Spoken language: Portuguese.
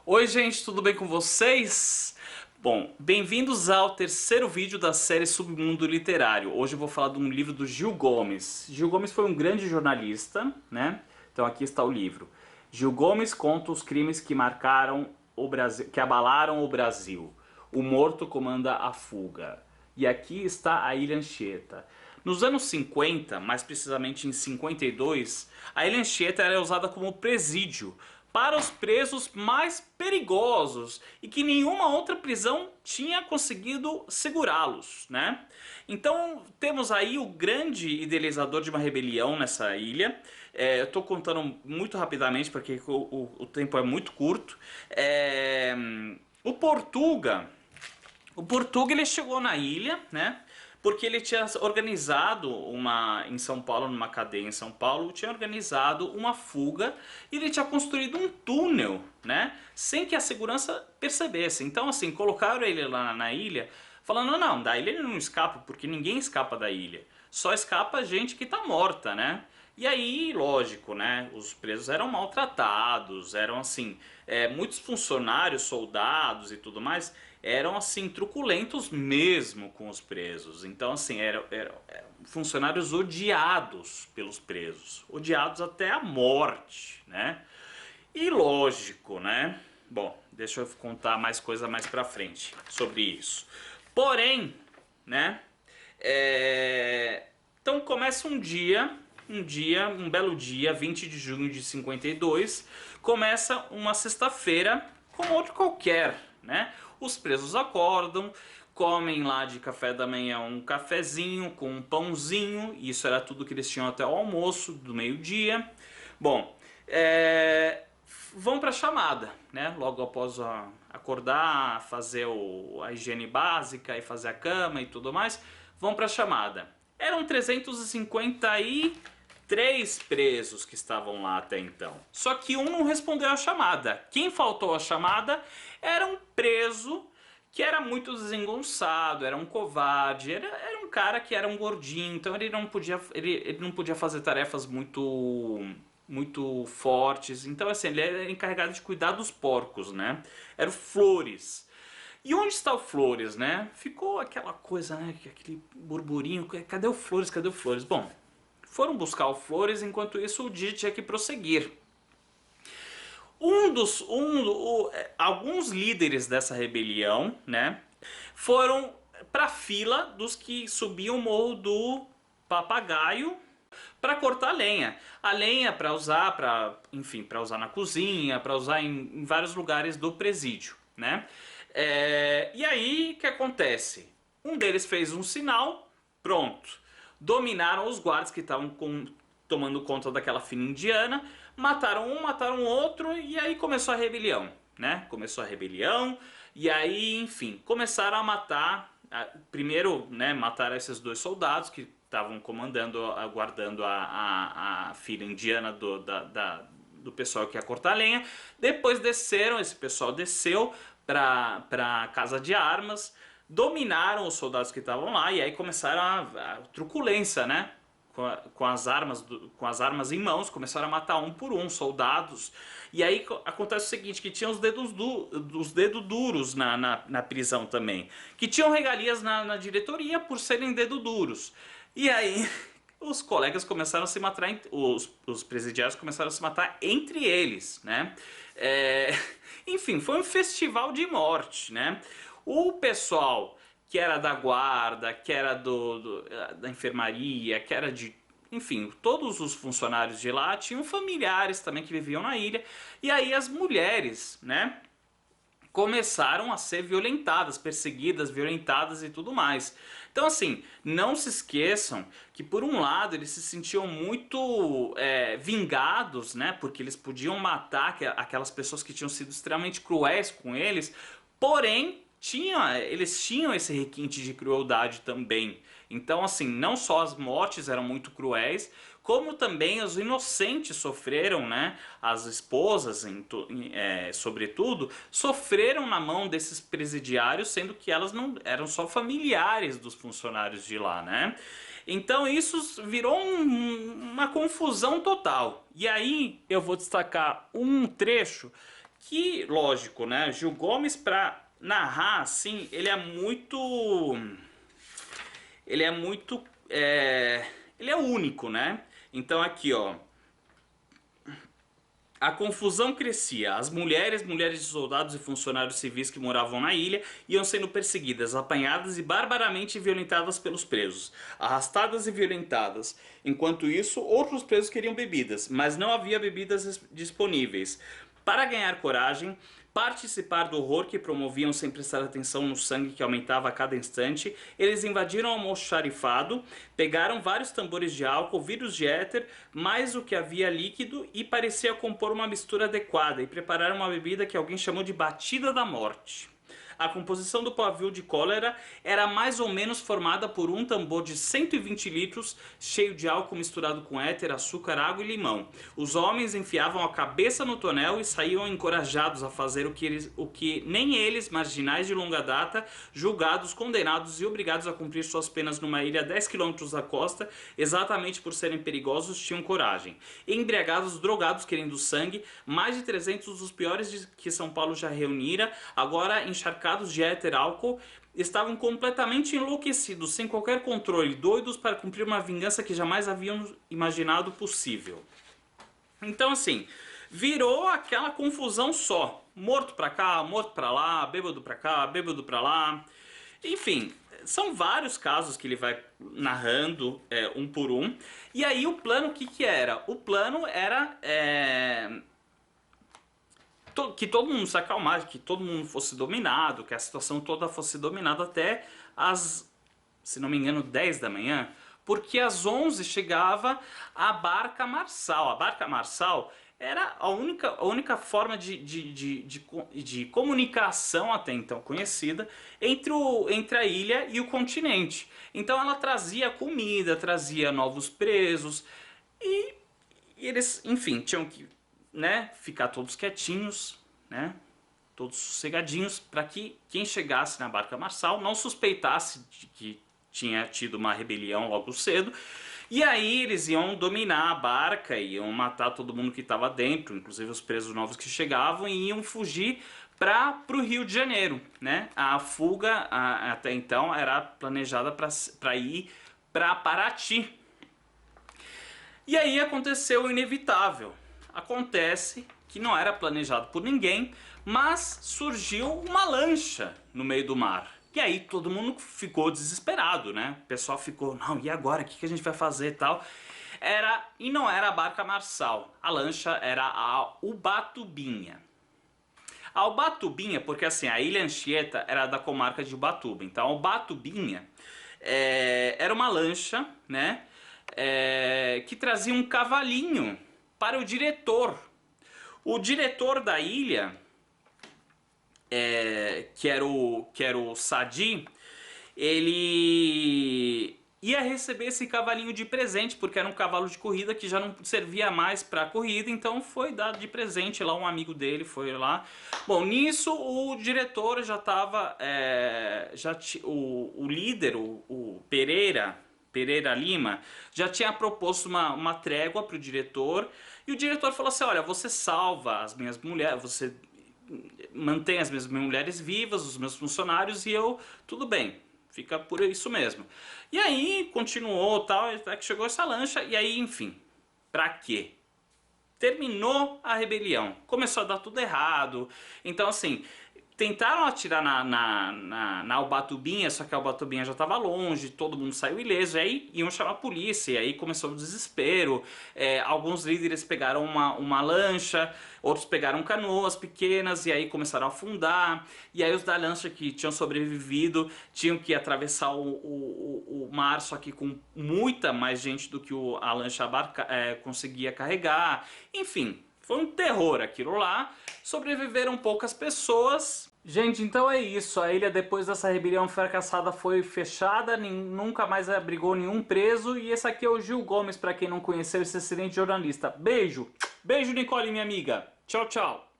Oi gente, tudo bem com vocês? Bom, bem-vindos ao terceiro vídeo da série Submundo Literário. Hoje eu vou falar de um livro do Gil Gomes. Gil Gomes foi um grande jornalista, né? Então aqui está o livro. Gil Gomes conta os crimes que marcaram o Brasil, que abalaram o Brasil. O morto comanda a fuga. E aqui está a Ilha Anchieta. Nos anos 50, mais precisamente em 52, a Ilha Anchieta era usada como presídio para os presos mais perigosos e que nenhuma outra prisão tinha conseguido segurá-los, né? Então temos aí o grande idealizador de uma rebelião nessa ilha. Eu estou contando muito rapidamente porque o tempo é muito curto. O Portuga. O Portuga ele chegou na ilha, né? Porque ele tinha organizado em São Paulo, numa cadeia em São Paulo, tinha organizado uma fuga e ele tinha construído um túnel, né? Sem que a segurança percebesse. Então, assim, colocaram ele lá na ilha, falando, não, da ilha ele não escapa, porque ninguém escapa da ilha. Só escapa gente que tá morta, né? E aí, lógico, né, os presos eram maltratados, eram assim, muitos funcionários, soldados e tudo mais, eram assim, truculentos mesmo com os presos. Então assim, eram funcionários odiados pelos presos, odiados até a morte, né? E lógico, né? Bom, deixa eu contar mais coisa mais pra frente sobre isso. Porém, né, então começa um belo dia, 20 de junho de 52, começa uma sexta-feira como outro qualquer, né? Os presos acordam, comem lá de café da manhã um cafezinho com um pãozinho, isso era tudo que eles tinham até o almoço do meio-dia. Bom, vão para a chamada, né? Logo após acordar, fazer a higiene básica e fazer a cama e tudo mais, vão para a chamada. Eram 353 presos que estavam lá até então. Só que um não respondeu a chamada. Quem faltou a chamada era um preso que era muito desengonçado, era um covarde, era um cara que era um gordinho, então ele não podia fazer tarefas muito fortes. Então assim, ele era encarregado de cuidar dos porcos, né? Era o Flores. E onde está o Flores, né? Ficou aquela coisa, né? Aquele burburinho. Cadê o Flores? Cadê o Flores? Bom, foram buscar o Flores, enquanto isso o dia tinha que prosseguir. Alguns líderes dessa rebelião, né? Foram para a fila dos que subiam o morro do Papagaio para cortar lenha. A lenha para usar, enfim, para usar na cozinha, para usar em vários lugares do presídio, né? E aí o que acontece? Um deles fez um sinal, pronto. Dominaram os guardas que estavam tomando conta daquela fila indiana, mataram um, mataram outro e aí começou a rebelião, né? Começou a rebelião e aí, enfim, começaram a matar. Primeiro, né, mataram esses dois soldados que estavam comandando, guardando a fila indiana do pessoal que ia cortar lenha. Depois desceram, esse pessoal desceu para a casa de armas, dominaram os soldados que estavam lá e aí começaram a truculência, né? Com as armas em mãos, começaram a matar um por um soldados. E aí acontece o seguinte, que tinha os dedos duros na prisão também, que tinham regalias na diretoria por serem dedo duros. E aí os colegas começaram a se matar, os presidiários começaram a se matar entre eles, né? Enfim, foi um festival de morte, né? O pessoal que era da guarda, que era da enfermaria, que era de... Enfim, todos os funcionários de lá tinham familiares também que viviam na ilha. E aí as mulheres, né, começaram a ser violentadas, perseguidas, violentadas e tudo mais. Então assim, não se esqueçam que por um lado eles se sentiam muito vingados, né, porque eles podiam matar aquelas pessoas que tinham sido extremamente cruéis com eles, porém eles tinham esse requinte de crueldade também. Então assim, não só as mortes eram muito cruéis, como também os inocentes sofreram, né? As esposas, sobretudo, sofreram na mão desses presidiários, sendo que elas não eram só familiares dos funcionários de lá, né? Então isso virou uma confusão total. E aí eu vou destacar um trecho Que, lógico, né? Gil Gomes, pra narrar, assim, ele é muito... Ele é muito... ele é único, né? Então aqui, ó. A confusão crescia. As mulheres de soldados e funcionários civis que moravam na ilha iam sendo perseguidas, apanhadas e barbaramente violentadas pelos presos, arrastadas e violentadas. Enquanto isso, outros presos queriam bebidas, mas não havia bebidas disponíveis. Para ganhar coragem, participar do horror que promoviam sem prestar atenção no sangue que aumentava a cada instante, eles invadiram o almoxarifado, pegaram vários tambores de álcool, vidros de éter, mais o que havia líquido e parecia compor uma mistura adequada e prepararam uma bebida que alguém chamou de batida da morte. A composição do pavio de cólera era mais ou menos formada por um tambor de 120 litros cheio de álcool misturado com éter, açúcar, água e limão. Os homens enfiavam a cabeça no tonel e saíam encorajados a fazer o que nem eles, marginais de longa data, julgados, condenados e obrigados a cumprir suas penas numa ilha a 10 km da costa, exatamente por serem perigosos, tinham coragem. Embriagados, drogados, querendo sangue, mais de 300 dos piores que São Paulo já reunira, agora encharcados de éter álcool, estavam completamente enlouquecidos, sem qualquer controle, doidos para cumprir uma vingança que jamais haviam imaginado possível. Então assim, virou aquela confusão só. Morto pra cá, morto pra lá, bêbado pra cá, bêbado pra lá. Enfim, são vários casos que ele vai narrando um por um. E aí o plano, o que era? O plano era... que todo mundo se acalmasse, que todo mundo fosse dominado, que a situação toda fosse dominada até as, se não me engano, 10 da manhã, porque às 11 chegava a Barca Marçal. A Barca Marçal era a única forma de comunicação até então conhecida entre a ilha e o continente. Então ela trazia comida, trazia novos presos e eles, enfim, tinham que, né, ficar todos quietinhos, né, todos sossegadinhos, para que quem chegasse na Barca Marçal não suspeitasse de que tinha tido uma rebelião logo cedo. E aí eles iam dominar a barca, iam matar todo mundo que estava dentro, inclusive os presos novos que chegavam, e iam fugir para o Rio de Janeiro, né? A fuga até então era planejada para ir para Paraty. E aí aconteceu o inevitável. Acontece que não era planejado por ninguém, mas surgiu uma lancha no meio do mar. E aí todo mundo ficou desesperado, né? O pessoal ficou, não, e agora? O que a gente vai fazer e tal? E não era a Barca Marçal, a lancha era a Ubatuba. A Ubatuba, porque assim, a Ilha Anchieta era da comarca de Ubatuba, então a Ubatuba era uma lancha, né? Que trazia um cavalinho para o diretor. O diretor da ilha, que era o Sadi, ele ia receber esse cavalinho de presente, porque era um cavalo de corrida que já não servia mais para corrida, então foi dado de presente lá, um amigo dele foi lá. Bom, nisso o diretor já estava, o líder, o Pereira Lima, já tinha proposto uma trégua para o diretor, e o diretor falou assim, olha, você salva as minhas mulheres, você mantém as minhas mulheres vivas, os meus funcionários, e eu, tudo bem, fica por isso mesmo. E aí continuou tal, até que chegou essa lancha, e aí enfim, pra quê? Terminou a rebelião, começou a dar tudo errado, então assim... Tentaram atirar na Ubatuba, só que a Ubatuba já estava longe, todo mundo saiu ileso, e aí iam chamar a polícia, e aí começou o desespero. Alguns líderes pegaram uma lancha, outros pegaram canoas pequenas, e aí começaram a afundar, e aí os da lancha que tinham sobrevivido tinham que atravessar o mar, só que com muita mais gente do que a lancha conseguia carregar, enfim... Foi um terror aquilo lá, sobreviveram poucas pessoas. Gente, então é isso, a ilha depois dessa rebelião fracassada foi fechada, nunca mais abrigou nenhum preso, e esse aqui é o Gil Gomes, para quem não conheceu, esse excelente jornalista. Beijo! Beijo, Nicole, minha amiga! Tchau, tchau!